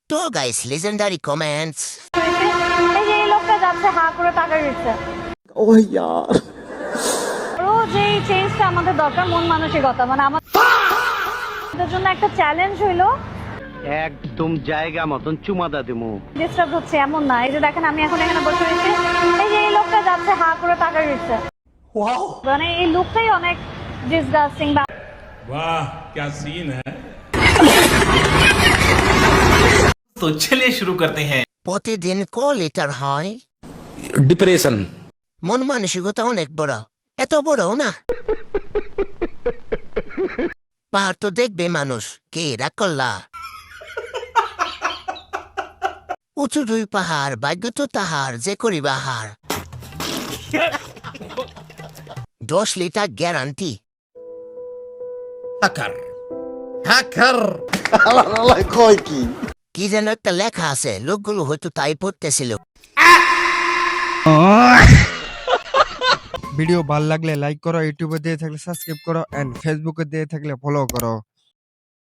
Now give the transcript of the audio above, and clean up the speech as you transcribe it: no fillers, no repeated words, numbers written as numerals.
তো guys legendary comments. এই যে এই লোকটা যাচ্ছে হা করে টাকা দিচ্ছে ओ यार ও যে চেঞ্জটা আমাদের দরকার মন মানসিকতা মানে আমাদের জন্য একটা চ্যালেঞ্জ হইলো একদম জায়গা মতন চুমাদা দিমু। ডিস্টার্ব হচ্ছে এমন না এই যে দেখেন আমি এখন এখানে বসে রয়েছি এই যে এই লোকটা যাচ্ছে হা করে টাকা দিচ্ছে মানে এই লোকটাই অনেক ডিসগাস্টিং বা वाह क्या सीन है। तो चलिए शुरू करते हैं। প্রতিদিন ক লিটার হয়? डिप्रेशन মন মানসিকতা অনেক বড়, এত বড় না। পাহাড় তো দেখবে মানুষ, কে এরা করলা? উঁচু দুই পাহাড় ভাগ্য তো তাহার যে করিবা হার। 10 লিটার গ্যারান্টি। আল্লাহ কয় কি কি যেন একটা লেখা আছে, লোকগুলো হয়তো তাই পড়তেছিল। ভিডিও ভালো লাগলে লাইক করো, ইউটিউবে দিয়ে থাকলে সাবস্ক্রাইব করো এন্ড ফেসবুকে দিয়ে থাকলে ফলো করো।